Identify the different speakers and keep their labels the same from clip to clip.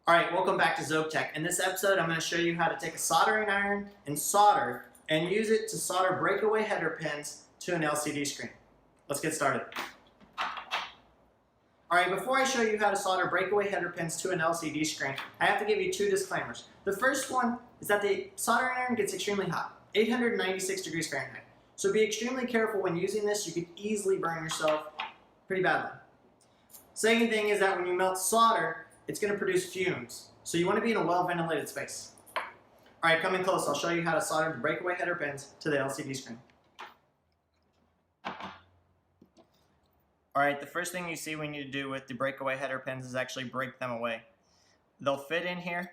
Speaker 1: Alright, welcome back to Zoke Tech. In this episode, I'm going to show you how to take a soldering iron and solder and use it to solder breakaway header pins to an LCD screen. Let's get started. Alright, before I show you how to solder breakaway header pins to an LCD screen, I have to give you two disclaimers. The first one is that the soldering iron gets extremely hot, 896 degrees Fahrenheit. So be extremely careful when using this. You could easily burn yourself pretty badly. Second thing is that when you melt solder, it's going to produce fumes. So you want to be in a well-ventilated space. Alright, come in close. I'll show you how to solder the breakaway header pins to the LCD screen. Alright, the first thing you see we need to do with the breakaway header pins is actually break them away. They'll fit in here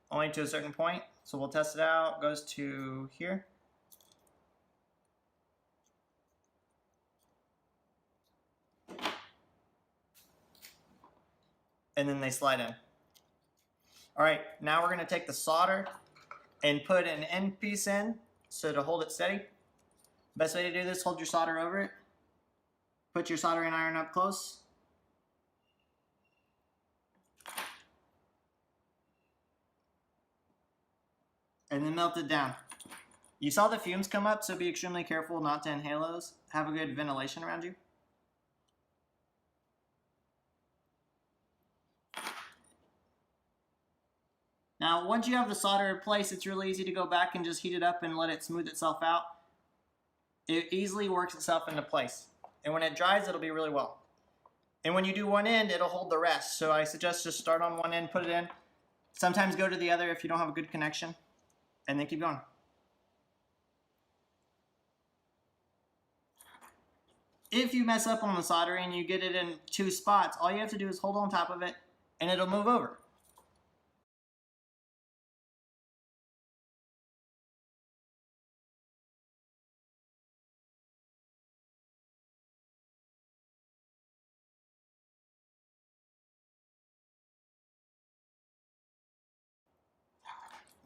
Speaker 1: only to a certain point. So we'll test it out. It goes to here. And then they slide in. Alright, now we're going to take the solder and put an end piece in so to hold it steady. Best way to do this, hold your solder over it. Put your soldering iron up close. And then melt it down. You saw the fumes come up, so be extremely careful not to inhale those. Have a good ventilation around you. Now, once you have the solder in place, it's really easy to go back and just heat it up and let it smooth itself out. It easily works itself into place. And when it dries, it'll be really well. And when you do one end, it'll hold the rest. So I suggest just start on one end, put it in. Sometimes go to the other if you don't have a good connection. And then keep going. If you mess up on the soldering, you get it in two spots, all you have to do is hold on top of it and it'll move over.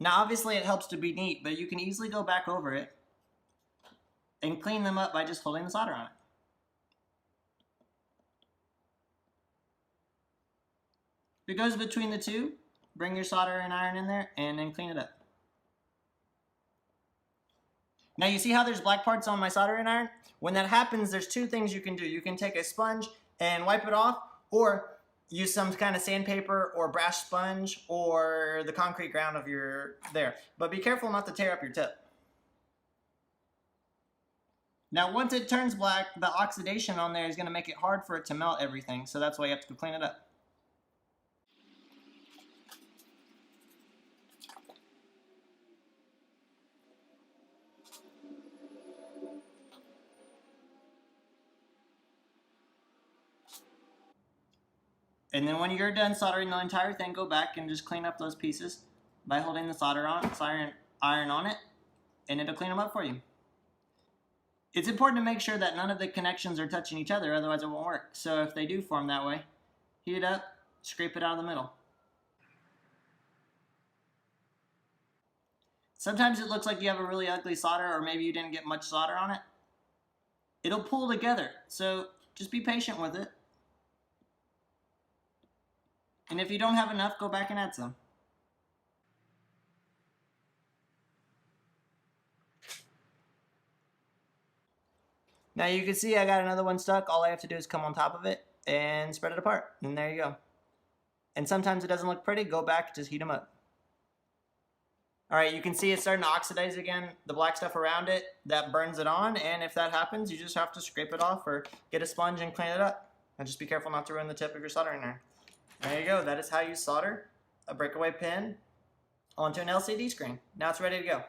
Speaker 1: Now obviously it helps to be neat, but you can easily go back over it and clean them up by just holding the solder on it. If it goes between the two, bring your soldering iron in there and then clean it up. Now you see how there's black parts on my soldering iron? When that happens, there's two things you can do. You can take a sponge and wipe it off, or use some kind of sandpaper or brass sponge or the concrete ground of your there. But be careful not to tear up your tip. Now once it turns black, the oxidation on there is going to make it hard for it to melt everything. So that's why you have to go clean it up. And then when you're done soldering the entire thing, go back and just clean up those pieces by holding the soldering iron on it, and it'll clean them up for you. It's important to make sure that none of the connections are touching each other, otherwise it won't work. So if they do form that way, heat it up, scrape it out of the middle. Sometimes it looks like you have a really ugly solder, or maybe you didn't get much solder on it. It'll pull together, so just be patient with it. And if you don't have enough, go back and add some. Now you can see I got another one stuck. All I have to do is come on top of it and spread it apart. And there you go. And sometimes it doesn't look pretty. Go back, just heat them up. Alright, you can see it's starting to oxidize again. The black stuff around it, that burns it on. And if that happens, you just have to scrape it off or get a sponge and clean it up. And just be careful not to ruin the tip of your soldering iron. There you go. That is how you solder a breakaway pin onto an LCD screen. Now it's ready to go.